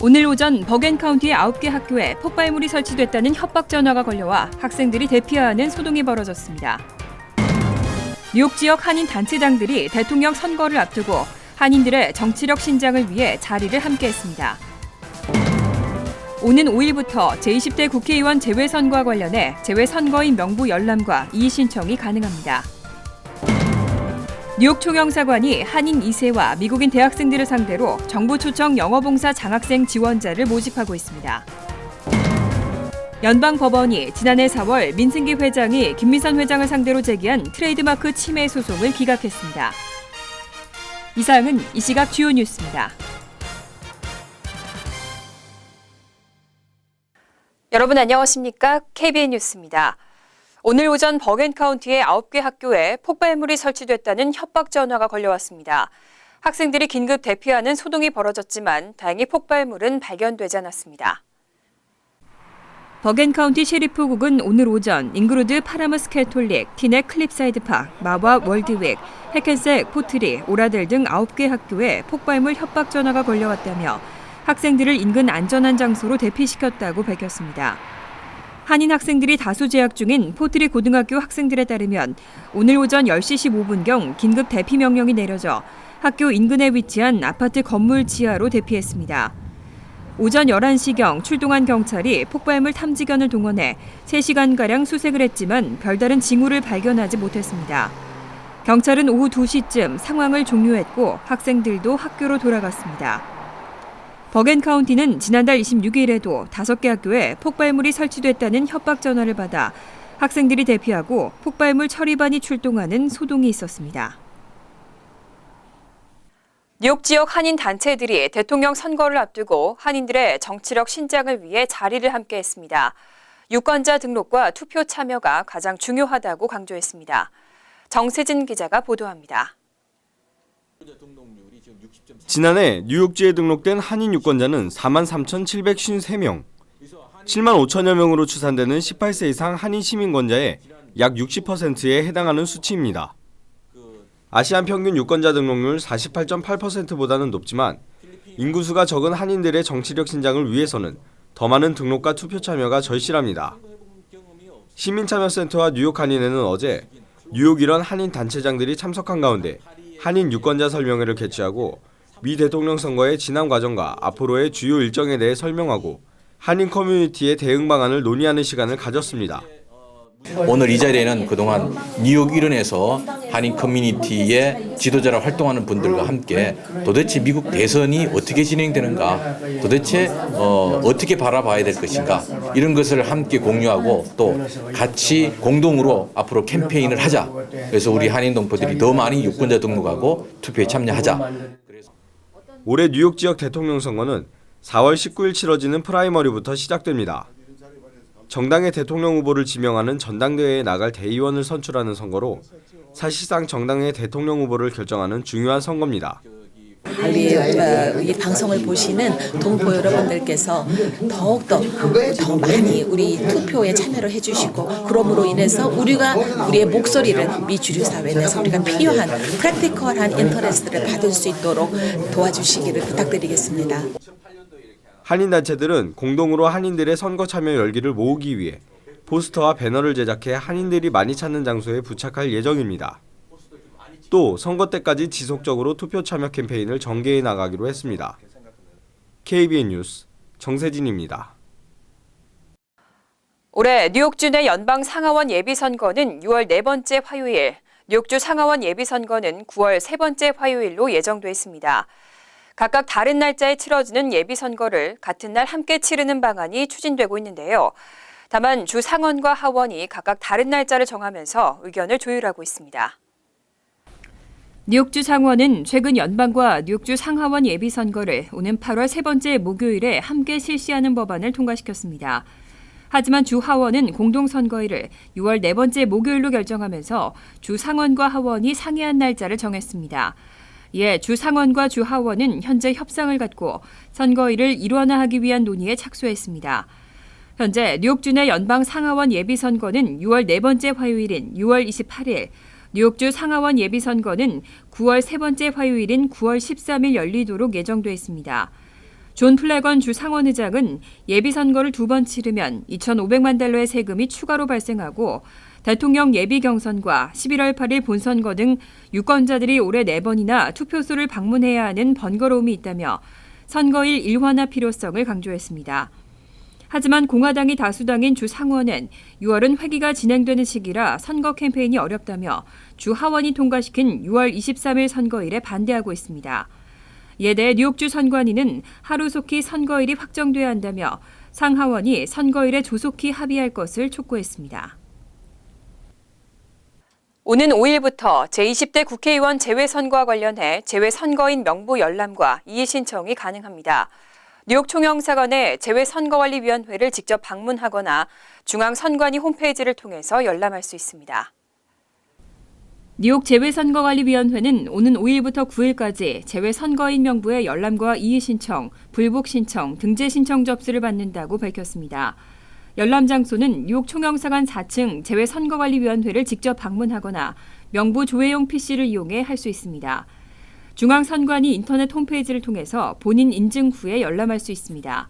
오늘 오전 버겐카운티의 9개 학교에 폭발물이 설치됐다는 협박 전화가 걸려와 학생들이 대피해야 하는 소동이 벌어졌습니다. 뉴욕 지역 한인 단체장들이 대통령 선거를 앞두고 한인들의 정치력 신장을 위해 자리를 함께했습니다. 오는 5일부터 제20대 국회의원 재외선거와 관련해 재외선거인 명부 열람과 이의 신청이 가능합니다. 뉴욕 총영사관이 한인 2세와 미국인 대학생들을 상대로 정부 초청 영어봉사 장학생 지원자를 모집하고 있습니다. 연방법원이 지난해 4월 민승기 회장이 김미선 회장을 상대로 제기한 트레이드마크 침해 소송을 기각했습니다. 이 사항은 이 시각 주요 뉴스입니다. 여러분 안녕하십니까? KBN 뉴스입니다. 오늘 오전 버겐카운티의 9개 학교에 폭발물이 설치됐다는 협박 전화가 걸려왔습니다. 학생들이 긴급 대피하는 소동이 벌어졌지만 다행히 폭발물은 발견되지 않았습니다. 버겐카운티 셰리프국은 오늘 오전 잉그루드 파라머스 캐톨릭, 티넥 클립사이드 팍, 마와 월드윅, 해켄색, 포트리, 오라델 등 9개 학교에 폭발물 협박 전화가 걸려왔다며 학생들을 인근 안전한 장소로 대피시켰다고 밝혔습니다. 한인 학생들이 다수 재학 중인 포트리 고등학교 학생들에 따르면 오늘 오전 10시 15분경 긴급 대피 명령이 내려져 학교 인근에 위치한 아파트 건물 지하로 대피했습니다. 오전 11시경 출동한 경찰이 폭발물 탐지견을 동원해 3시간가량 수색을 했지만 별다른 징후를 발견하지 못했습니다. 경찰은 오후 2시쯤 상황을 종료했고 학생들도 학교로 돌아갔습니다. 버겐카운티는 지난달 26일에도 5개 학교에 폭발물이 설치됐다는 협박 전화를 받아 학생들이 대피하고 폭발물 처리반이 출동하는 소동이 있었습니다. 뉴욕 지역 한인 단체들이 대통령 선거를 앞두고 한인들의 정치력 신장을 위해 자리를 함께했습니다. 유권자 등록과 투표 참여가 가장 중요하다고 강조했습니다. 정세진 기자가 보도합니다. 지난해 뉴욕주에 등록된 한인 유권자는 43,753명, 7만 5천여 명으로 추산되는 18세 이상 한인 시민권자의 약 60%에 해당하는 수치입니다. 아시안 평균 유권자 등록률 48.8%보다는 높지만 인구수가 적은 한인들의 정치력 신장을 위해서는 더 많은 등록과 투표 참여가 절실합니다. 시민참여센터와 뉴욕 한인회는 어제 뉴욕 일원 한인 단체장들이 참석한 가운데 한인 유권자 설명회를 개최하고 미 대통령 선거의 진행 과정과 앞으로의 주요 일정에 대해 설명하고 한인 커뮤니티의 대응 방안을 논의하는 시간을 가졌습니다. 오늘 이 자리에는 그동안 뉴욕 일원에서 한인 커뮤니티의 지도자로 활동하는 분들과 함께 도대체 미국 대선이 어떻게 진행되는가, 도대체 어떻게 바라봐야 될 것인가, 이런 것을 함께 공유하고 또 같이 공동으로 앞으로 캠페인을 하자. 그래서 우리 한인 동포들이 더 많이 유권자 등록하고 투표에 참여하자. 올해 뉴욕 지역 대통령 선거는 4월 19일 치러지는 프라이머리부터 시작됩니다. 정당의 대통령 후보를 지명하는 전당대회에 나갈 대의원을 선출하는 선거로 사실상 정당의 대통령 후보를 결정하는 중요한 선거입니다. 이 방송을 보시는 동포 여러분들께서 더욱더 더 많이 우리 투표에 참여를 해주시고 그럼으로 인해서 우리의 목소리를 미 주류 사회에 내서 우리가 필요한 프랙티컬한 인터레스트를 받을 수 있도록 도와주시기를 부탁드리겠습니다. 한인단체들은 공동으로 한인들의 선거 참여 열기를 모으기 위해 포스터와 배너를 제작해 한인들이 많이 찾는 장소에 부착할 예정입니다. 또 선거 때까지 지속적으로 투표 참여 캠페인을 전개해 나가기로 했습니다. KBN 뉴스 정세진입니다. 올해 뉴욕주 내 연방 상하원 예비선거는 6월 네 번째 화요일, 뉴욕주 상하원 예비선거는 9월 세 번째 화요일로 예정돼 있습니다. 각각 다른 날짜에 치러지는 예비선거를 같은 날 함께 치르는 방안이 추진되고 있는데요. 다만 주 상원과 하원이 각각 다른 날짜를 정하면서 의견을 조율하고 있습니다. 뉴욕주 상원은 최근 연방과 뉴욕주 상하원 예비선거를 오는 8월 세 번째 목요일에 함께 실시하는 법안을 통과시켰습니다. 하지만 주 하원은 공동선거일을 6월 네 번째 목요일로 결정하면서 주 상원과 하원이 상이한 날짜를 정했습니다. 이에 주 상원과 주 하원은 현재 협상을 갖고 선거일을 일원화하기 위한 논의에 착수했습니다. 현재 뉴욕주 내 연방 상하원 예비선거는 6월 네 번째 화요일인 6월 28일, 뉴욕주 상하원 예비선거는 9월 세 번째 화요일인 9월 13일 열리도록 예정돼 있습니다. 존 플래건 주 상원의장은 예비선거를 2번 치르면 2,500만 달러의 세금이 추가로 발생하고 대통령 예비 경선과 11월 8일 본선거 등 유권자들이 올해 4번이나 투표소를 방문해야 하는 번거로움이 있다며 선거일 일원화 필요성을 강조했습니다. 하지만 공화당이 다수당인 주 상원은 6월은 회기가 진행되는 시기라 선거 캠페인이 어렵다며 주 하원이 통과시킨 6월 23일 선거일에 반대하고 있습니다. 이에 대해 뉴욕주 선관위는 하루속히 선거일이 확정돼야 한다며 상하원이 선거일에 조속히 합의할 것을 촉구했습니다. 오는 5일부터 제20대 국회의원 재외선거와 관련해 재외선거인 명부 열람과 이의 신청이 가능합니다. 뉴욕 총영사관의 재외선거관리위원회를 직접 방문하거나 중앙선관위 홈페이지를 통해서 열람할 수 있습니다. 뉴욕 재외선거관리위원회는 오는 5일부터 9일까지 재외선거인 명부의 열람과 이의 신청, 불복 신청, 등재 신청 접수를 받는다고 밝혔습니다. 열람 장소는 뉴욕 총영사관 4층 재외선거관리위원회를 직접 방문하거나 명부 조회용 PC를 이용해 할 수 있습니다. 중앙선관위 인터넷 홈페이지를 통해서 본인 인증 후에 열람할 수 있습니다.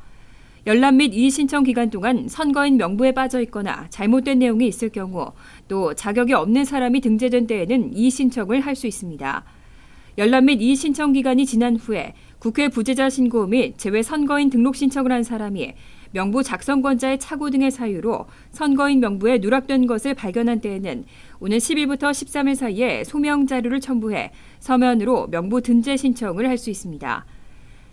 열람 및 이의 신청 기간 동안 선거인 명부에 빠져 있거나 잘못된 내용이 있을 경우 또 자격이 없는 사람이 등재된 때에는 이의 신청을 할 수 있습니다. 열람 및 이의 신청 기간이 지난 후에 국회 부재자 신고 및 재외 선거인 등록 신청을 한 사람이 명부 작성권자의 착오 등의 사유로 선거인 명부에 누락된 것을 발견한 때에는 오는 10일부터 13일 사이에 소명 자료를 첨부해 서면으로 명부 등재 신청을 할 수 있습니다.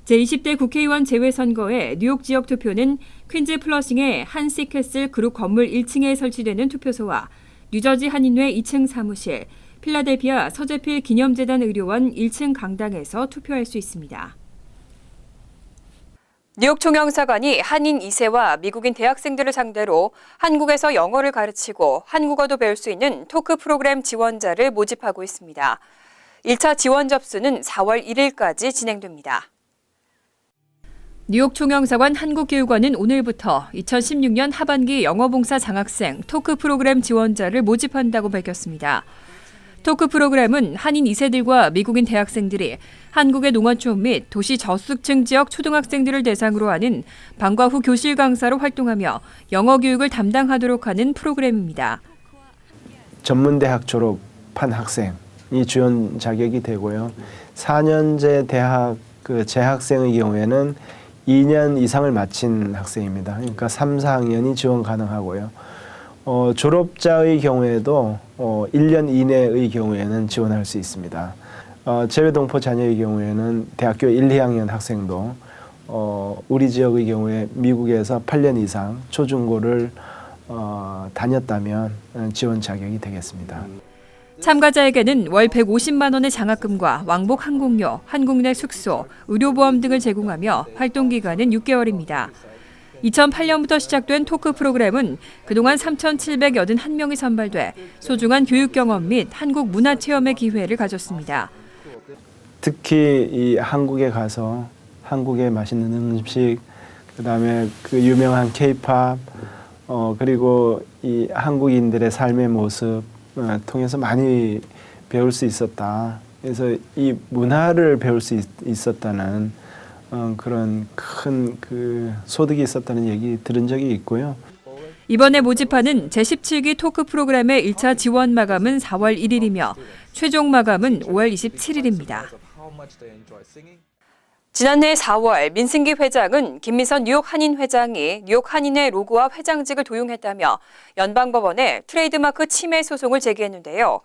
제20대 국회의원 재외선거의 뉴욕 지역 투표는 퀸즈 플러싱의 한시캐슬 그룹 건물 1층에 설치되는 투표소와 뉴저지 한인회 2층 사무실, 필라델피아 서재필 기념재단 의료원 1층 강당에서 투표할 수 있습니다. 뉴욕 총영사관이 한인 2세와 미국인 대학생들을 상대로 한국에서 영어를 가르치고 한국어도 배울 수 있는 토크 프로그램 지원자를 모집하고 있습니다. 1차 지원 접수는 4월 1일까지 진행됩니다. 뉴욕 총영사관 한국교육원은 오늘부터 2016년 하반기 영어봉사 장학생 토크 프로그램 지원자를 모집한다고 밝혔습니다. 토크 프로그램은 한인 2세들과 미국인 대학생들이 한국의 농어촌 및 도시 저소득층 지역 초등학생들을 대상으로 하는 방과 후 교실 강사로 활동하며 영어 교육을 담당하도록 하는 프로그램입니다. 전문대학 졸업한 학생이 지원 자격이 되고요. 4년제 대학 재학생의 경우에는 2년 이상을 마친 학생입니다. 그러니까 3, 4학년이 지원 가능하고요. 졸업자의 경우에도 1년 이내의 경우에는 지원할 수 있습니다. 재외동포 자녀의 경우에는 대학교 1, 2학년 학생도 우리 지역의 경우에 미국에서 8년 이상 초중고를 다녔다면 지원 자격이 되겠습니다. 참가자에게는 월 150만 원의 장학금과 왕복 항공료, 한국 내 숙소, 의료보험 등을 제공하며 활동 기간은 6개월입니다. 2008년부터 시작된 토크 프로그램은 그동안 3,781명이 선발돼 소중한 교육 경험 및 한국 문화 체험의 기회를 가졌습니다. 특히 이 한국에 가서 한국의 맛있는 음식, 그다음에 그 유명한 K-팝, 그리고 이 한국인들의 삶의 모습 통해서 많이 배울 수 있었다. 그래서 이 문화를 배울 수 있었다는 그런 큰 소득이 있었다는 얘기 들은 적이 있고요. 이번에 모집하는 제17기 토크 프로그램의 1차 지원 마감은 4월 1일이며 최종 마감은 5월 27일입니다. 지난해 4월 민승기 회장은 김민선 뉴욕 한인 회장이 뉴욕 한인회 로고와 회장직을 도용했다며 연방법원에 트레이드마크 침해 소송을 제기했는데요.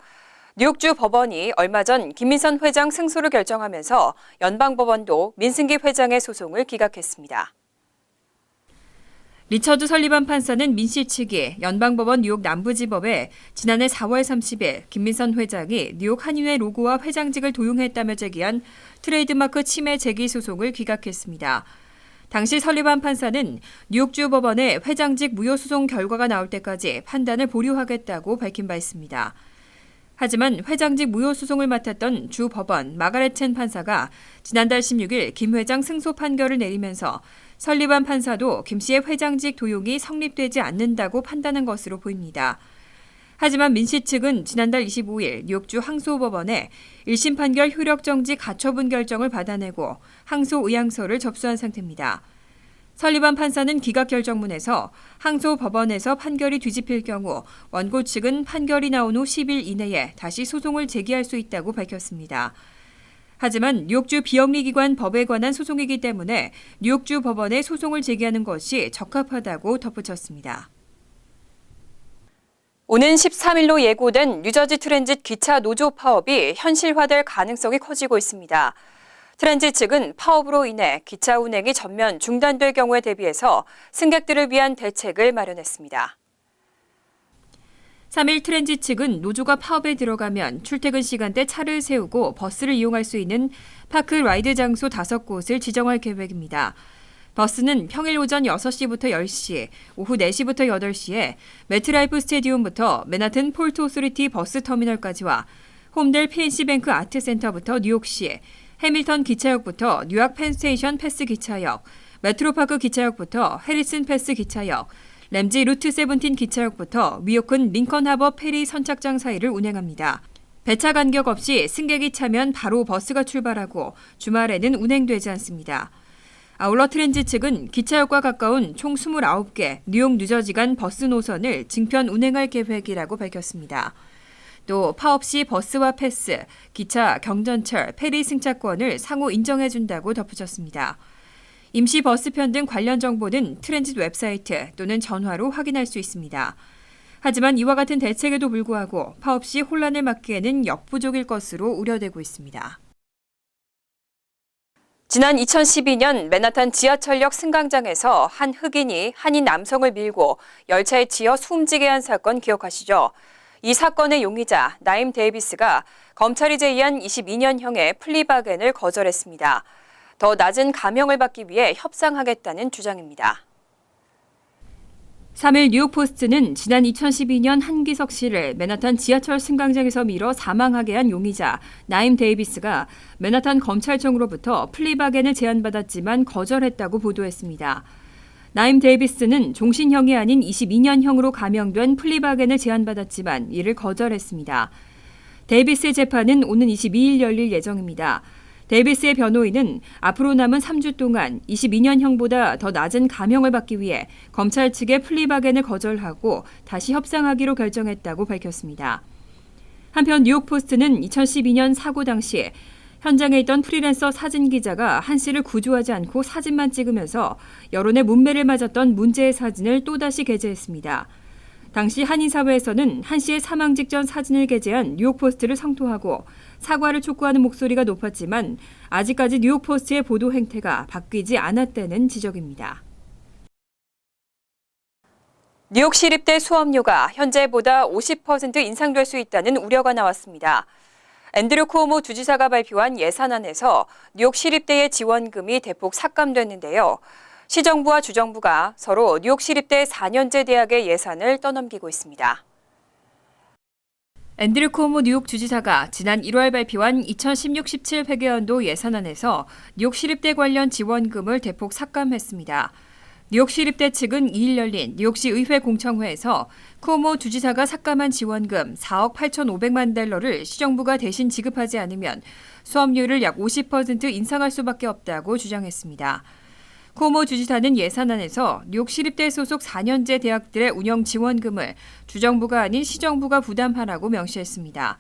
뉴욕주 법원이 얼마 전 김민선 회장 승소를 결정하면서 연방법원도 민승기 회장의 소송을 기각했습니다. 리처드 설리반 판사는 민 씨 측이 연방법원 뉴욕 남부지법에 지난해 4월 30일 김민선 회장이 뉴욕 한인회 로고와 회장직을 도용했다며 제기한 트레이드마크 침해 제기 소송을 기각했습니다. 당시 설리반 판사는 뉴욕주 법원의 회장직 무효 소송 결과가 나올 때까지 판단을 보류하겠다고 밝힌 바 있습니다. 하지만 회장직 무효 소송을 맡았던 주 법원 마가렛 첸 판사가 지난달 16일 김 회장 승소 판결을 내리면서 설리반 판사도 김 씨의 회장직 도용이 성립되지 않는다고 판단한 것으로 보입니다. 하지만 민씨 측은 지난달 25일 뉴욕주 항소법원에 1심 판결 효력 정지 가처분 결정을 받아내고 항소 의향서를 접수한 상태입니다. 설리반 판사는 기각 결정문에서 항소법원에서 판결이 뒤집힐 경우 원고 측은 판결이 나온 후 10일 이내에 다시 소송을 제기할 수 있다고 밝혔습니다. 하지만 뉴욕주 비영리기관 법에 관한 소송이기 때문에 뉴욕주 법원에 소송을 제기하는 것이 적합하다고 덧붙였습니다. 오는 13일로 예고된 뉴저지 트랜짓 기차 노조 파업이 현실화될 가능성이 커지고 있습니다. 트랜짓 측은 파업으로 인해 기차 운행이 전면 중단될 경우에 대비해서 승객들을 위한 대책을 마련했습니다. 3일 트랜짓 측은 노조가 파업에 들어가면 출퇴근 시간대 차를 세우고 버스를 이용할 수 있는 파크 라이드 장소 5곳을 지정할 계획입니다. 버스는 평일 오전 6시부터 10시, 오후 4시부터 8시에 매트라이프 스테디움부터 맨하튼 폴트 오소리티 버스 터미널까지와 홈델 PNC뱅크 아트센터부터 뉴욕시, 해밀턴 기차역부터 뉴욕 펜스테이션 패스 기차역, 메트로파크 기차역부터 해리슨 패스 기차역, 램지 루트 17 기차역부터 위오큰 링컨 하버 페리 선착장 사이를 운행합니다. 배차 간격 없이 승객이 차면 바로 버스가 출발하고 주말에는 운행되지 않습니다. 아울러 트랜짓 측은 기차역과 가까운 총 29개 뉴욕 뉴저지 간 버스 노선을 증편 운행할 계획이라고 밝혔습니다. 또 파업 시 버스와 패스, 기차, 경전철, 페리 승차권을 상호 인정해준다고 덧붙였습니다. 임시 버스편 등 관련 정보는 트랜짓 웹사이트 또는 전화로 확인할 수 있습니다. 하지만 이와 같은 대책에도 불구하고 파업 시 혼란을 막기에는 역부족일 것으로 우려되고 있습니다. 지난 2012년 맨하탄 지하철역 승강장에서 한 흑인이 한인 남성을 밀고 열차에 치여 숨지게 한 사건 기억하시죠? 이 사건의 용의자 나임 데이비스가 검찰이 제의한 22년형의 플리바겐을 거절했습니다. 더 낮은 감형을 받기 위해 협상하겠다는 주장입니다. 3일 뉴욕포스트는 지난 2012년 한기석 씨를 맨하탄 지하철 승강장에서 밀어 사망하게 한 용의자 나임 데이비스가 맨하탄 검찰청으로부터 플리바겐을 제안받았지만 거절했다고 보도했습니다. 나임 데이비스는 종신형이 아닌 22년형으로 감형된 플리바겐을 제안받았지만 이를 거절했습니다. 데이비스의 재판은 오는 22일 열릴 예정입니다. 데이비스의 변호인은 앞으로 남은 3주 동안 22년형보다 더 낮은 감형을 받기 위해 검찰 측의 플리바겐을 거절하고 다시 협상하기로 결정했다고 밝혔습니다. 한편 뉴욕포스트는 2012년 사고 당시 현장에 있던 프리랜서 사진 기자가 한 씨를 구조하지 않고 사진만 찍으면서 여론의 문매를 맞았던 문제의 사진을 또다시 게재했습니다. 당시 한인사회에서는 한 씨의 사망 직전 사진을 게재한 뉴욕포스트를 성토하고 사과를 촉구하는 목소리가 높았지만 아직까지 뉴욕포스트의 보도 행태가 바뀌지 않았다는 지적입니다. 뉴욕시립대 수업료가 현재보다 50% 인상될 수 있다는 우려가 나왔습니다. 앤드류 쿠오모 주지사가 발표한 예산안에서 뉴욕시립대의 지원금이 대폭 삭감됐는데요. 시정부와 주정부가 서로 뉴욕시립대 4년제 대학의 예산을 떠넘기고 있습니다. 앤드류 쿠오모 뉴욕 주지사가 지난 1월 발표한 2016-17 회계연도 예산안에서 뉴욕시립대 관련 지원금을 대폭 삭감했습니다. 뉴욕시립대 측은 2일 열린 뉴욕시 의회 공청회에서 쿠오모 주지사가 삭감한 지원금 4억 8,500만 달러를 시정부가 대신 지급하지 않으면 수업료를 약 50% 인상할 수밖에 없다고 주장했습니다. 쿠오모 주지사는 예산안에서 뉴욕시립대 소속 4년제 대학들의 운영 지원금을 주정부가 아닌 시정부가 부담하라고 명시했습니다.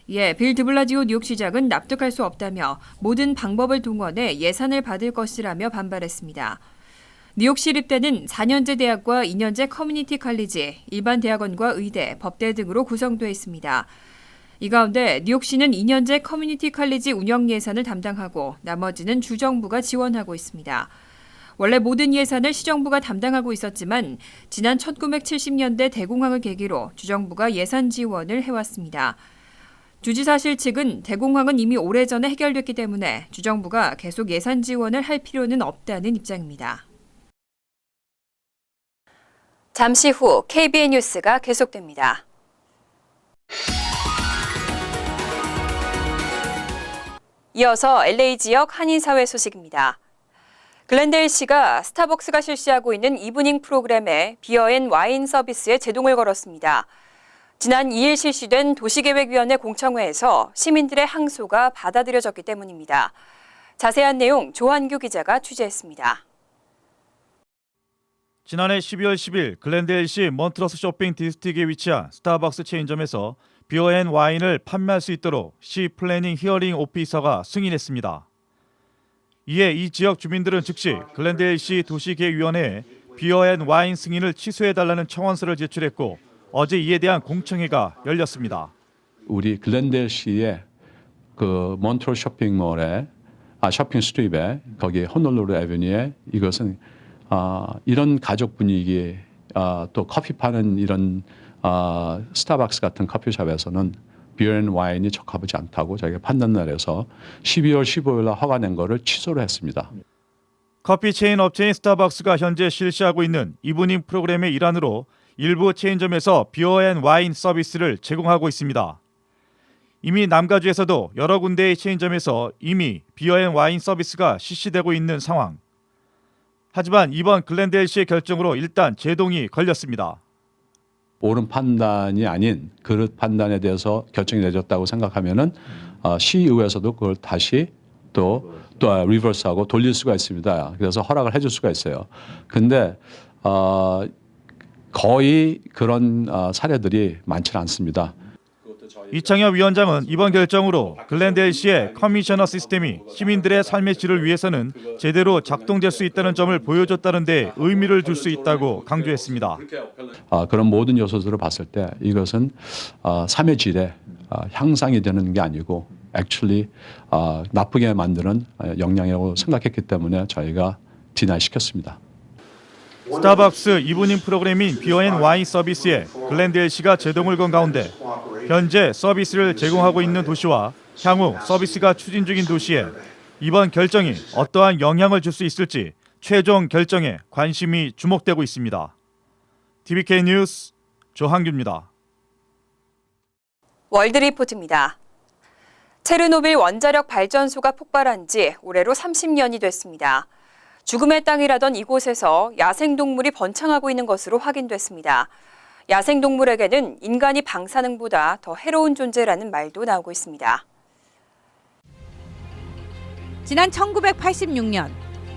이에 빌 드블라지오 뉴욕시장은 납득할 수 없다며 모든 방법을 동원해 예산을 받을 것이라며 반발했습니다. 뉴욕시립대는 4년제 대학과 2년제 커뮤니티 칼리지, 일반 대학원과 의대, 법대 등으로 구성되어 있습니다. 이 가운데 뉴욕시는 2년제 커뮤니티 칼리지 운영 예산을 담당하고 나머지는 주정부가 지원하고 있습니다. 원래 모든 예산을 시정부가 담당하고 있었지만 지난 1970년대 대공황을 계기로 주정부가 예산 지원을 해왔습니다. 주지사실 측은 대공황은 이미 오래전에 해결됐기 때문에 주정부가 계속 예산 지원을 할 필요는 없다는 입장입니다. 잠시 후 KBN 뉴스가 계속됩니다. 이어서 LA 지역 한인사회 소식입니다. 글렌데일시가 스타벅스가 실시하고 있는 이브닝 프로그램에 비어 앤 와인 서비스에 제동을 걸었습니다. 지난 2일 실시된 도시계획위원회 공청회에서 시민들의 항소가 받아들여졌기 때문입니다. 자세한 내용 조한규 기자가 취재했습니다. 지난해 12월 10일 글렌데일시 몬트러스 쇼핑 디스트릭에 위치한 스타벅스 체인점에서 비어앤와인을 판매할 수 있도록 시 플래닝 히어링 오피서가 승인했습니다. 이에 이 지역 주민들은 즉시 글렌데일시 도시계획위원회에 비어앤와인 승인을 취소해달라는 청원서를 제출했고 어제 이에 대한 공청회가 열렸습니다. 우리 글렌데일시의 그 몬트러스 쇼핑몰에 쇼핑 스트립에 거기 호놀룰루 애비뉴에 이것은 이런 가족 분위기 또 커피 파는 이런 스타벅스 같은 커피숍에서는 비어앤와인이 적합하지 않다고 저희가 판단을 해서 12월 15일 날 허가 낸 거를 취소를 했습니다. 커피 체인 업체인 스타벅스가 현재 실시하고 있는 이브닝 프로그램의 일환으로 일부 체인점에서 비어앤와인 서비스를 제공하고 있습니다. 이미 남가주에서도 여러 군데의 체인점에서 이미 비어앤와인 서비스가 실시되고 있는 상황. 하지만 이번 글렌데일시의 결정으로 일단 제동이 걸렸습니다. 옳은 판단이 아닌 그릇 판단에 대해서 결정이 내렸다고 생각하면은 시의회에서도 그걸 다시 또 리버스하고 돌릴 수가 있습니다. 그래서 허락을 해줄 수가 있어요. 근데 거의 그런 사례들이 많지는 않습니다. 이창엽 위원장은 이번 결정으로 글렌데일시의 커미셔너 시스템이 시민들의 삶의 질을 위해서는 제대로 작동될 수 있다는 점을 보여줬다는 데 의미를 둘 수 있다고 강조했습니다. 그런 모든 요소들을 봤을 때 이것은 삶의 질에 향상이 되는 게 아니고 actually 나쁘게 만드는 영향이라고 생각했기 때문에 저희가 디나이시켰습니다. 스타벅스 이브닝 프로그램인 비어앤와인 서비스에 글렌데일시가 제동을 건 가운데 현재 서비스를 제공하고 있는 도시와 향후 서비스가 추진 중인 도시에 이번 결정이 어떠한 영향을 줄 수 있을지 최종 결정에 관심이 주목되고 있습니다. TVK 뉴스 조한규입니다. 월드리포트입니다. 체르노빌 원자력 발전소가 폭발한 지 올해로 30년이 됐습니다. 죽음의 땅이라던 이곳에서 야생동물이 번창하고 있는 것으로 확인됐습니다. 야생동물에게는 인간이 방사능보다 더 해로운 존재라는 말도 나오고 있습니다. 지난 1986년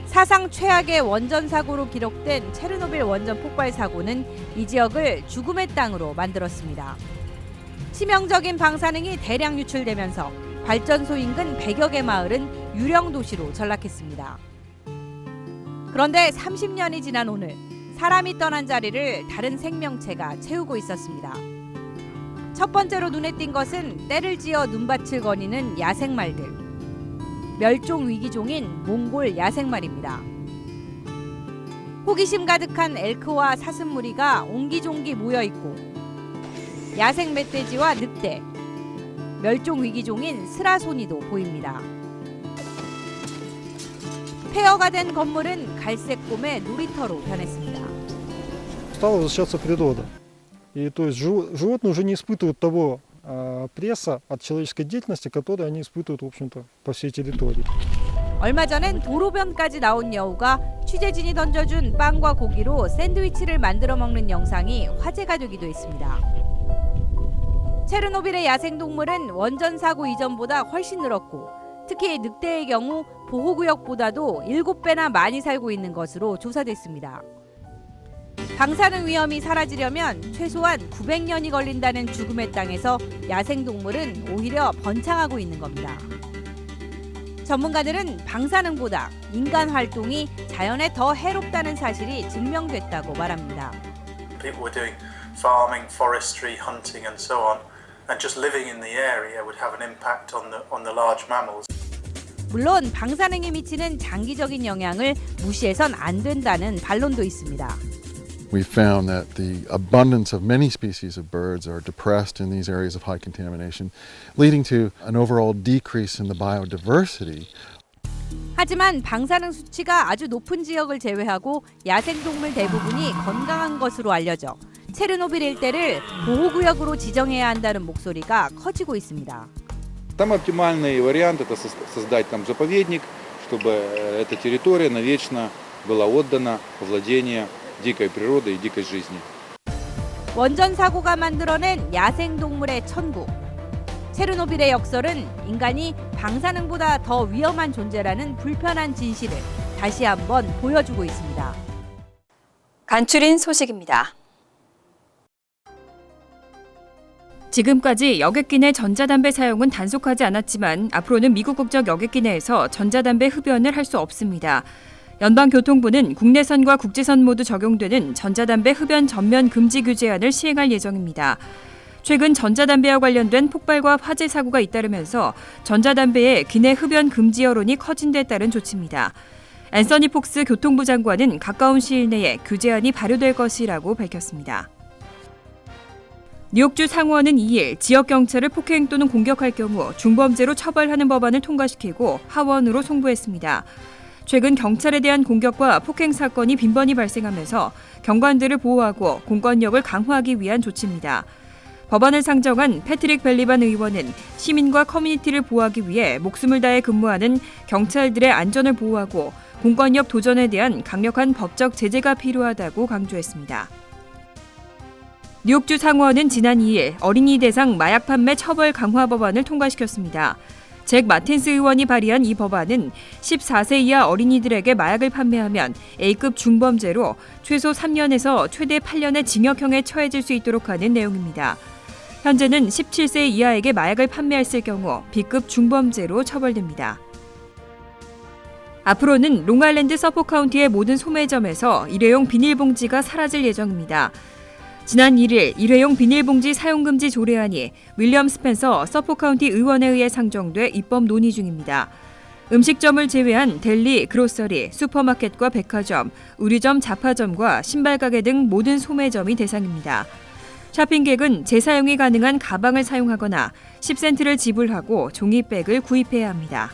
사상 최악의 원전 사고로 기록된 체르노빌 원전 폭발 사고는 이 지역을 죽음의 땅으로 만들었습니다. 치명적인 방사능이 대량 유출되면서 발전소 인근 100여 개 마을은 유령 도시로 전락했습니다. 그런데 30년이 지난 오늘 사람이 떠난 자리를 다른 생명체가 채우고 있었습니다. 첫 번째로 눈에 띈 것은 때를 지어 눈밭을 거니는 야생말들. 멸종 위기종인 몽골 야생말입니다. 호기심 가득한 엘크와 사슴무리가 옹기종기 모여있고 야생 멧돼지와 늑대, 멸종 위기종인 스라소니도 보입니다. 폐허가 된 건물은 갈색 곰의 놀이터로 변했습니다. Стала возвращаться природа. И то есть животные уже не испытывают того пресса от человеческой деятельности, который они испытывают, в общем-то, по всей территории. 얼마 전엔 도로변까지 나온 여우가 취재진이 던져준 빵과 고기로 샌드위치를 만들어 먹는 영상이 화제가 되기도 했습니다. 체르노빌의 야생동물은 원전 사고 이전보다 훨씬 늘었고 특히 늑대의 경우 보호구역보다도 7배나 많이 살고 있는 것으로 조사됐습니다. 방사능 위험이 사라지려면 최소한 900년이 걸린다는 죽음의 땅에서 야생동물은 오히려 번창하고 있는 겁니다. 전문가들은 방사능보다 인간 활동이 자연에 더 해롭다는 사실이 증명됐다고 말합니다. People were doing farming, forestry, hunting and so on. And just living in the area would have an impact on the large mammals. 물론 방사능이 미치는 장기적인 영향을 무시해선 안 된다는 반론도 있습니다. We found that the abundance of many species of birds are depressed in these areas of high contamination, leading to an overall decrease in the biodiversity. 하지만 방사능 수치가 아주 높은 지역을 제외하고 야생동물 대부분이 건강한 것으로 알려져 체르노빌 일대를 보호구역으로 지정해야 한다는 목소리가 커지고 있습니다. Там оптимальный вариант это создать там заповедник, чтобы эта территория навечно была отдана во владение дикой природы и дикой жизни. 원전 사고가 만들어낸 야생동물의 천국. 체르노빌의 역설은 인간이 방사능보다 더 위험한 존재라는 불편한 진실을 다시 한번 보여주고 있습니다. 간추린 소식입니다. 지금까지 여객기 내 전자담배 사용은 단속하지 않았지만 앞으로는 미국 국적 여객기 내에서 전자담배 흡연을 할 수 없습니다. 연방교통부는 국내선과 국제선 모두 적용되는 전자담배 흡연 전면 금지 규제안을 시행할 예정입니다. 최근 전자담배와 관련된 폭발과 화재 사고가 잇따르면서 전자담배의 기내 흡연 금지 여론이 커진 데 따른 조치입니다. 앤서니 폭스 교통부 장관은 가까운 시일 내에 규제안이 발효될 것이라고 밝혔습니다. 뉴욕주 상원은 2일 지역 경찰을 폭행 또는 공격할 경우 중범죄로 처벌하는 법안을 통과시키고 하원으로 송부했습니다. 최근 경찰에 대한 공격과 폭행 사건이 빈번히 발생하면서 경관들을 보호하고 공권력을 강화하기 위한 조치입니다. 법안을 상정한 패트릭 벨리반 의원은 시민과 커뮤니티를 보호하기 위해 목숨을 다해 근무하는 경찰들의 안전을 보호하고 공권력 도전에 대한 강력한 법적 제재가 필요하다고 강조했습니다. 뉴욕주 상원은 지난 2일 어린이 대상 마약 판매 처벌 강화 법안을 통과시켰습니다. 잭 마틴스 의원이 발의한 이 법안은 14세 이하 어린이들에게 마약을 판매하면 A급 중범죄로 최소 3년에서 최대 8년의 징역형에 처해질 수 있도록 하는 내용입니다. 현재는 17세 이하에게 마약을 판매했을 경우 B급 중범죄로 처벌됩니다. 앞으로는 롱아일랜드 서포 카운티의 모든 소매점에서 일회용 비닐봉지가 사라질 예정입니다. 지난 1일 일회용 비닐봉지 사용금지 조례안이 윌리엄 스펜서 서포 카운티 의원에 의해 상정돼 입법 논의 중입니다. 음식점을 제외한 델리, 그로서리, 슈퍼마켓과 백화점, 의류점, 잡화점과 신발가게 등 모든 소매점이 대상입니다. 쇼핑객은 재사용이 가능한 가방을 사용하거나 10센트를 지불하고 종이백을 구입해야 합니다.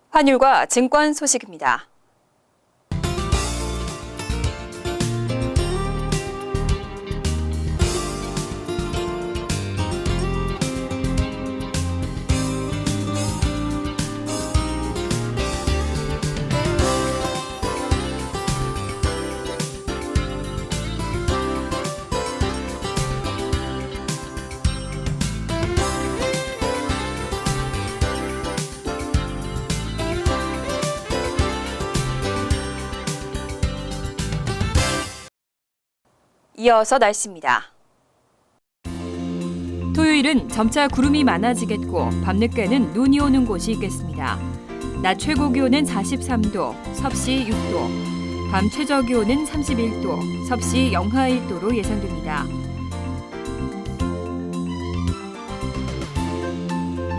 환율과 증권 소식입니다. 이어서 날씨입니다. 토요일은 점차 구름이 많아지겠고 밤늦게는 눈이 오는 곳이 있겠습니다. 낮 최고 기온은 43도, 섭씨 6도, 밤 최저 기온은 31도, 섭씨 영하 1도로 예상됩니다.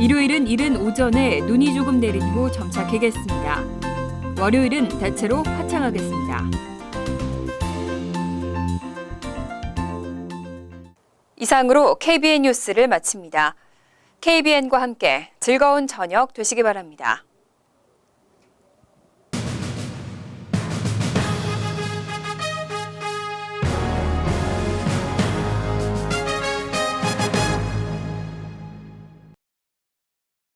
일요일은 이른 오전에 눈이 조금 내린 후 점차 개겠습니다. 월요일은 대체로 화창하겠습니다. 이상으로 KBN 뉴스를 마칩니다. KBN과 함께 즐거운 저녁 되시기 바랍니다.